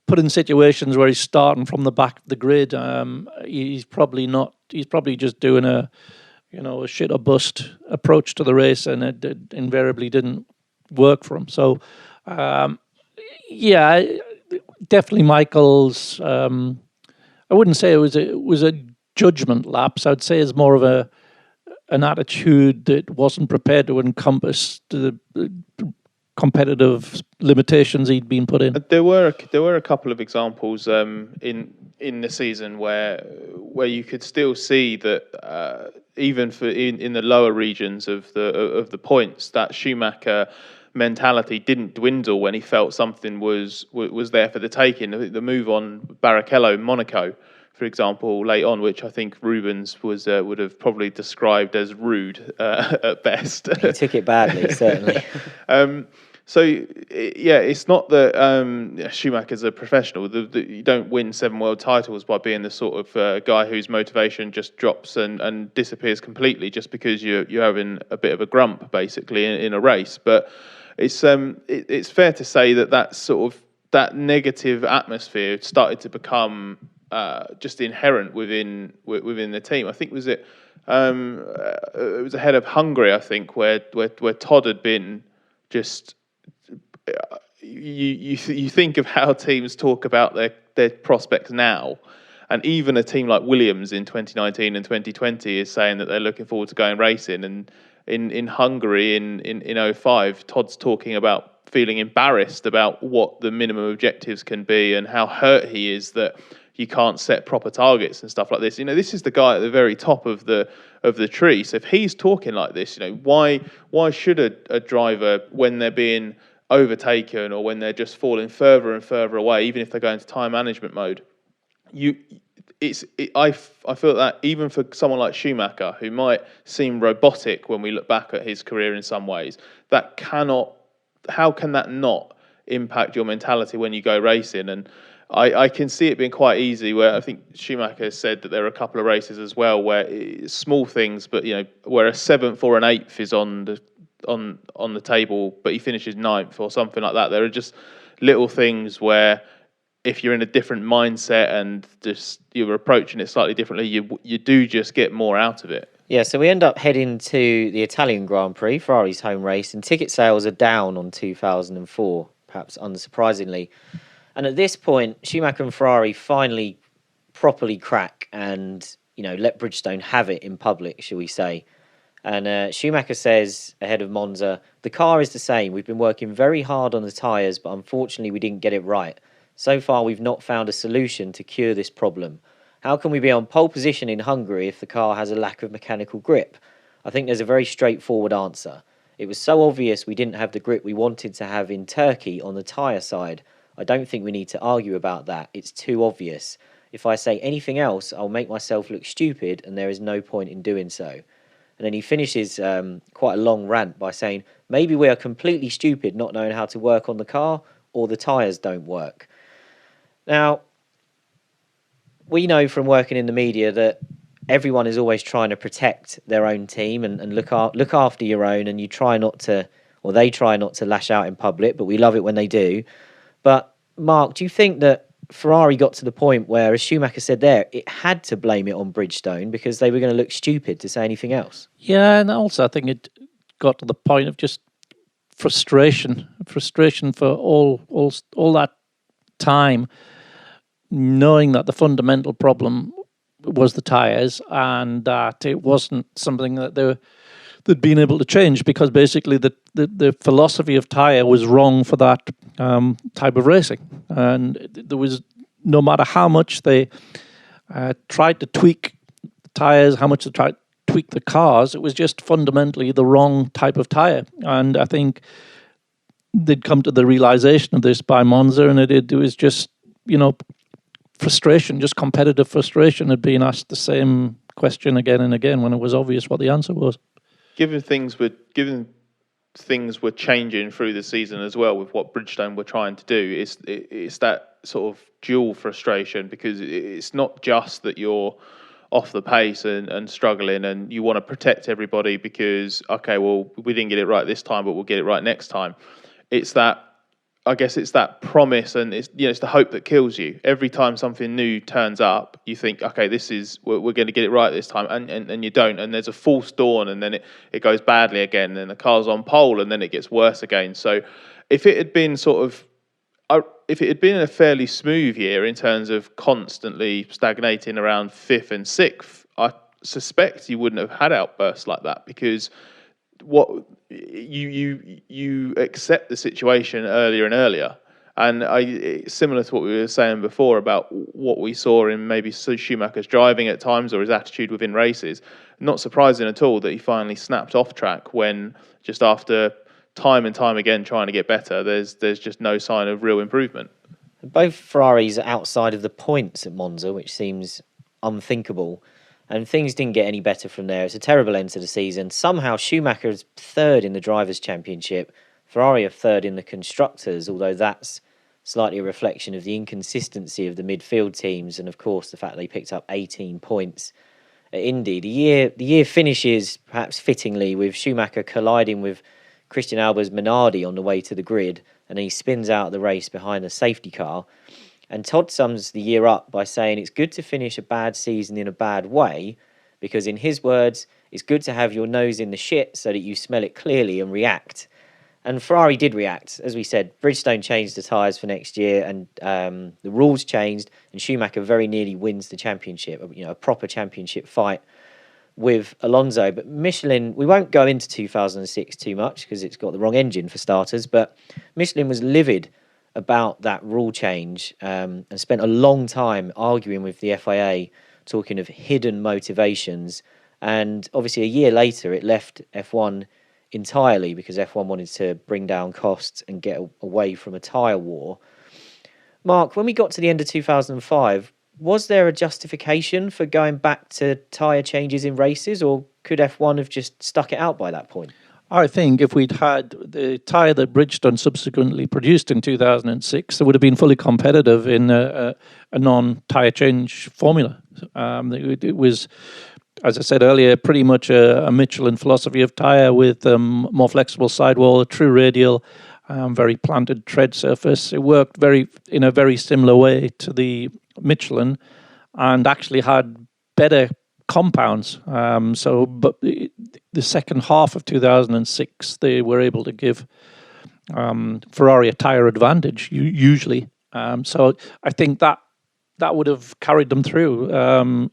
put in situations where he's starting from the back of the grid, he's probably not. He's probably just doing a shit or bust approach to the race, and it invariably didn't work for him. So, yeah, definitely Michael's. I wouldn't say it was a judgment lapse. I'd say it's more of an attitude that wasn't prepared to encompass the competitive limitations he'd been put in. There were a couple of examples in the season where you could still see that even in the lower regions of the points, that Schumacher mentality didn't dwindle when he felt something was there for the taking. The move on Barrichello, Monaco, for example, late on, which I think Rubens would have probably described as rude at best. He took it badly, certainly. So, it's not that Schumacher's a professional. You don't win 7 world titles by being the sort of guy whose motivation just drops and disappears completely just because you're having a bit of a grump, basically, in a race. But it's fair to say that negative atmosphere started to become just inherent within the team. I think it was ahead of Hungary, I think, where Todd had been just. You think of how teams talk about their prospects now, and even a team like Williams in 2019 and 2020 is saying that they're looking forward to going racing. And in Hungary in 05, Todd's talking about feeling embarrassed about what the minimum objectives can be and how hurt he is that you can't set proper targets and stuff like this. This is the guy at the very top of the tree. So if he's talking like this, why should a driver, when they're being overtaken or when they're just falling further and further away, even if they go into time management mode, I feel that even for someone like Schumacher, who might seem robotic when we look back at his career in some ways, how can that not impact your mentality when you go racing? And I can see it being quite easy, where I think Schumacher said that there are a couple of races as well where it's small things, but where a 7th or an 8th is on the table, but he finishes 9th or something like that. There are just little things where if you're in a different mindset and just you're approaching it slightly differently, you do just get more out of it. Yeah, so we end up heading to the Italian Grand Prix, Ferrari's home race, and ticket sales are down on 2004, perhaps unsurprisingly. And at this point, Schumacher and Ferrari finally properly crack and, let Bridgestone have it in public, shall we say. And Schumacher says, ahead of Monza, the car is the same. We've been working very hard on the tyres, but unfortunately we didn't get it right. So far, we've not found a solution to cure this problem. How can we be on pole position in Hungary if the car has a lack of mechanical grip? I think there's a very straightforward answer. It was so obvious we didn't have the grip we wanted to have in Turkey on the tyre side. I don't think we need to argue about that. It's too obvious. If I say anything else, I'll make myself look stupid, and there is no point in doing so. And then he finishes quite a long rant by saying, maybe we are completely stupid not knowing how to work on the car, or the tyres don't work. Now, we know from working in the media that everyone is always trying to protect their own team and look after your own, and you try not to, or they try not to lash out in public, but we love it when they do. But Mark, do you think that Ferrari got to the point where, as Schumacher said there, it had to blame it on Bridgestone because they were going to look stupid to say anything else? Yeah, and also I think it got to the point of just frustration for all that time, knowing that the fundamental problem was the tyres and that it wasn't something that they'd been able to change, because basically the philosophy of tyre was wrong for that type of racing. And there was, no matter how much they tried to tweak the tyres, how much they tried to tweak the cars, it was just fundamentally the wrong type of tyre. And I think they'd come to the realization of this by Monza, and it was just, frustration, just competitive frustration, had been asked the same question again and again when it was obvious what the answer was. Given things were changing through the season as well with what Bridgestone were trying to do, it's that sort of dual frustration, because it's not just that you're off the pace and struggling and you want to protect everybody because, okay, well, we didn't get it right this time, but we'll get it right next time. It's that, I guess it's that promise, and it's the hope that kills you. Every time something new turns up, you think, okay, we're going to get it right this time, and you don't, and there's a false dawn, and then it goes badly again, and the car's on pole, and then it gets worse again. So if it had been a fairly smooth year in terms of constantly stagnating around 5th and 6th, I suspect you wouldn't have had outbursts like that, because what you accept the situation earlier and earlier, and similar to what we were saying before about what we saw in maybe Schumacher's driving at times or his attitude within races. Not surprising at all that he finally snapped off track when, just after time and time again trying to get better, there's just no sign of real improvement. Both Ferraris are outside of the points at Monza, which seems unthinkable. And things didn't get any better from there. It's a terrible end to the season. Somehow Schumacher is third in the Drivers' Championship. Ferrari are third in the Constructors, although that's slightly a reflection of the inconsistency of the midfield teams and, of course, the fact they picked up 18 points at Indy. The year finishes, perhaps fittingly, with Schumacher colliding with Christian Alba's Minardi on the way to the grid, and he spins out of the race behind a safety car. And Todd sums the year up by saying it's good to finish a bad season in a bad way, because in his words, it's good to have your nose in the shit so that you smell it clearly and react. And Ferrari did react. As we said, Bridgestone changed the tyres for next year, and the rules changed, and Schumacher very nearly wins the championship, a proper championship fight with Alonso. But Michelin, we won't go into 2006 too much because it's got the wrong engine for starters, but Michelin was livid about that rule change and spent a long time arguing with the FIA, talking of hidden motivations. And obviously a year later it left F1 entirely because F1 wanted to bring down costs and get away from a tyre war. Mark, when we got to the end of 2005, was there a justification for going back to tyre changes in races, or could F1 have just stuck it out by that point? I think if we'd had the tyre that Bridgestone subsequently produced in 2006, it would have been fully competitive in a non-tyre change formula. It was, as I said earlier, pretty much a Michelin philosophy of tyre with more flexible sidewall, a true radial, very planted tread surface. It worked in a very similar way to the Michelin, and actually had better compounds. But the second half of 2006, they were able to give Ferrari a tyre advantage, usually. So I think that would have carried them through,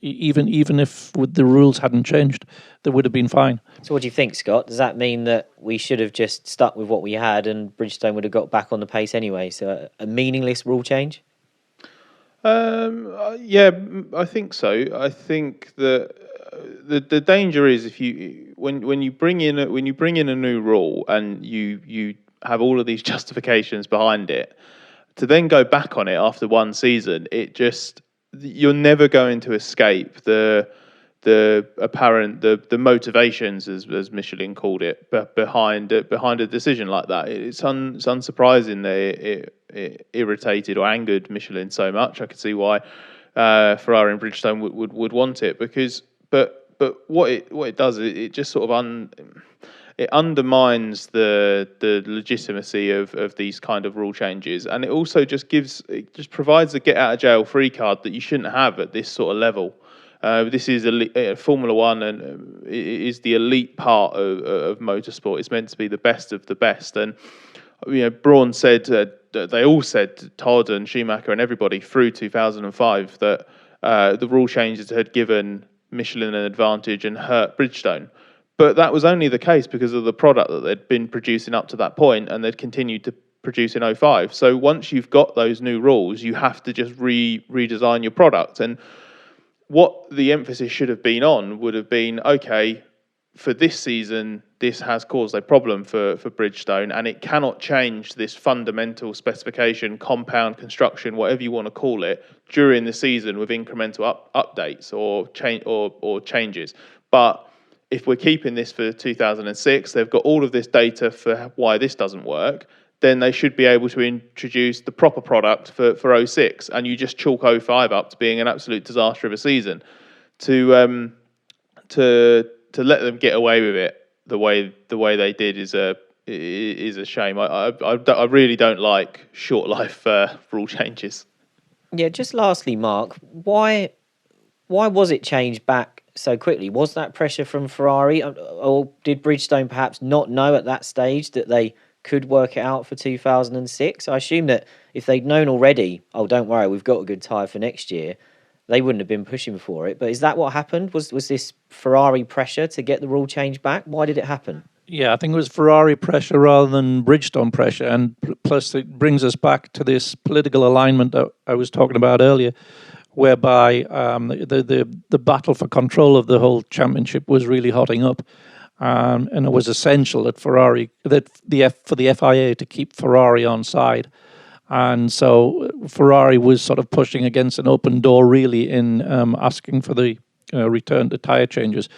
even if the rules hadn't changed, they would have been fine. So what do you think, Scott? Does that mean that we should have just stuck with what we had and Bridgestone would have got back on the pace anyway? So a meaningless rule change? Yeah, I think so. I think that the danger is when you bring in a new rule and you have all of these justifications behind it, to then go back on it after one season, you're never going to escape the apparent the motivations, as Michelin called it, behind a decision like that. It's unsurprising that it irritated or angered Michelin so much. I could see why Ferrari and Bridgestone would want it, because but what it does is it just sort of it undermines the legitimacy of these kind of rule changes, and it also just provides a get out of jail free card that you shouldn't have at this sort of level. This is Formula One, and it is the elite part of motorsport. It's meant to be the best of the best, and Brawn said, they all said, Todd and Schumacher and everybody through 2005, that the rule changes had given Michelin an advantage and hurt Bridgestone. But that was only the case because of the product that they'd been producing up to that point, and they'd continued to produce in 05. So once you've got those new rules, you have to just redesign your product. And what the emphasis should have been on would have been, okay, for this season, this has caused a problem for Bridgestone, and it cannot change this fundamental specification, compound construction, whatever you want to call it, during the season with incremental updates or changes. But if we're keeping this for 2006, they've got all of this data for why this doesn't work, then they should be able to introduce the proper product for 06, and you just chalk 05 up to being an absolute disaster of a season. To let them get away with it the way they did is a shame. I really don't like short life rule changes. Yeah, just lastly, Mark, why was it changed back so quickly? Was that pressure from Ferrari, or did Bridgestone perhaps not know at that stage that they could work it out for 2006? I assume that if they'd known already, oh, don't worry, we've got a good tyre for next year, they wouldn't have been pushing for it. But is that what happened? Was this Ferrari pressure to get the rule change back? Why did it happen? Yeah, I think it was Ferrari pressure rather than Bridgestone pressure. And plus it brings us back to this political alignment that I was talking about earlier, whereby the battle for control of the whole championship was really hotting up. And it was essential that for the FIA to keep Ferrari on side. And so Ferrari was sort of pushing against an open door, really, in asking for the return to tyre changes.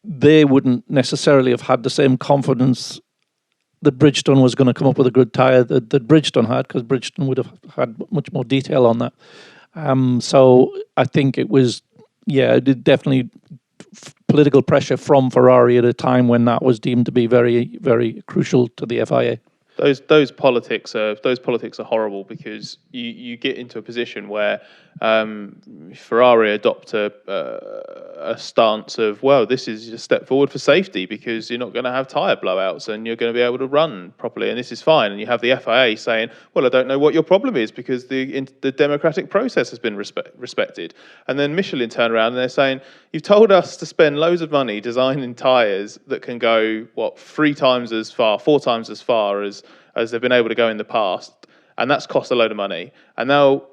They wouldn't necessarily have had the same confidence that Bridgestone was going to come up with a good tyre that Bridgestone had, because Bridgestone would have had much more detail on that. So I think it was, definitely political pressure from Ferrari at a time when that was deemed to be very, very crucial to the FIA. Those politics are horrible, because you get into a position where Ferrari adopt a stance of, well, this is a step forward for safety because you're not going to have tyre blowouts and you're going to be able to run properly and this is fine. And you have the FIA saying, well, I don't know what your problem is because the democratic process has been respected. And then Michelin turn around and they're saying, you've told us to spend loads of money designing tyres that can go, 4 times as far as they've been able to go in the past, and that's cost a load of money. And now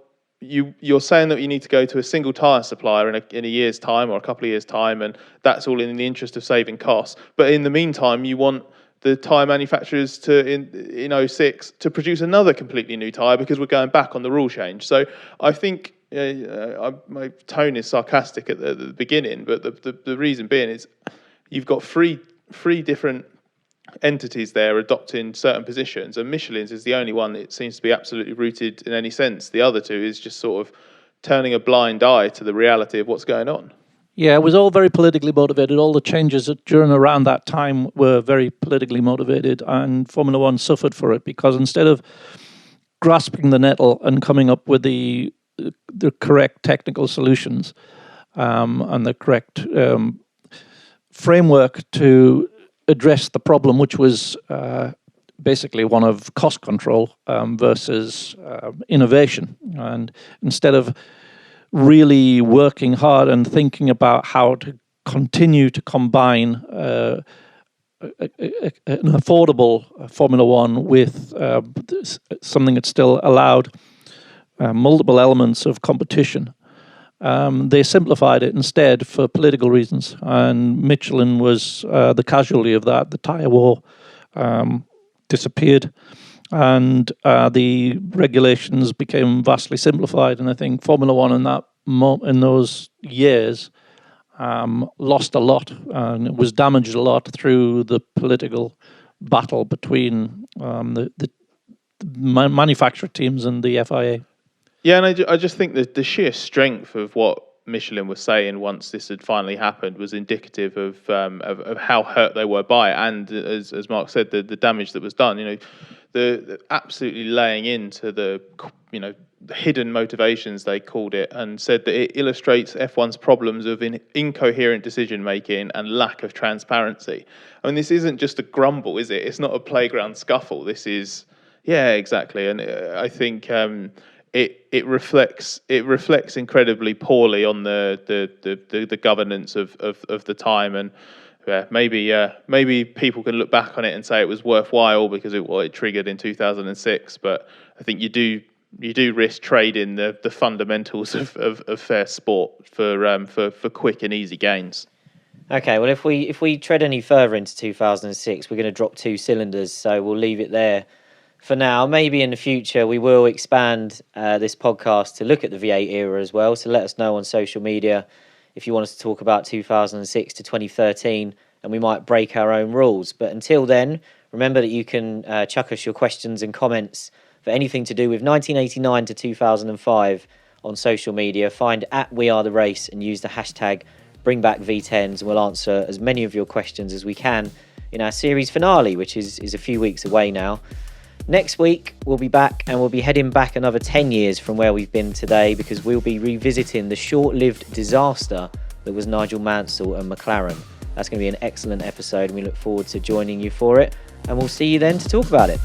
you're saying that you need to go to a single tyre supplier in a year's time or a couple of years' time, and that's all in the interest of saving costs. But in the meantime, you want the tyre manufacturers to, in 06, to produce another completely new tyre because we're going back on the rule change. So I think my tone is sarcastic at the beginning, but the reason being is you've got three different entities there adopting certain positions, and Michelin's is the only one that seems to be absolutely rooted in any sense. The other two is just sort of turning a blind eye to the reality of what's going on. Yeah, it was all very politically motivated. All the changes around that time were very politically motivated, and Formula One suffered for it because instead of grasping the nettle and coming up with the correct technical solutions and the correct framework to address the problem, which was basically one of cost control versus innovation. And instead of really working hard and thinking about how to continue to combine an affordable Formula One with something that still allowed multiple elements of competition, they simplified it instead for political reasons, and Michelin was the casualty of that. The tyre war disappeared, and the regulations became vastly simplified. And I think Formula One in those years lost a lot, and it was damaged a lot through the political battle between the manufacturer teams and the FIA. Yeah, and I just think that the sheer strength of what Michelin was saying once this had finally happened was indicative of how hurt they were by it, and as Mark said, the damage that was done. The absolutely laying into the the hidden motivations, they called it, and said that it illustrates F1's problems of incoherent decision making and lack of transparency. I mean, this isn't just a grumble, is it? It's not a playground scuffle. This is, yeah, exactly, and I think. It reflects incredibly poorly on the governance of the time, and maybe people can look back on it and say it was worthwhile because it triggered in 2006. But I think you do risk trading the fundamentals of fair sport for quick and easy gains. Okay, well, if we tread any further into 2006, we're going to drop 2 cylinders, so we'll leave it there for now. Maybe in the future we will expand this podcast to look at the V8 era as well. So let us know on social media if you want us to talk about 2006 to 2013, and we might break our own rules. But until then, remember that you can chuck us your questions and comments for anything to do with 1989 to 2005 on social media. Find @WeAreTheRace and use the hashtag BringBackV10s, and we'll answer as many of your questions as we can in our series finale, which is a few weeks away now. Next week, we'll be back, and we'll be heading back another 10 years from where we've been today, because we'll be revisiting the short-lived disaster that was Nigel Mansell and McLaren. That's going to be an excellent episode, and we look forward to joining you for it. And we'll see you then to talk about it.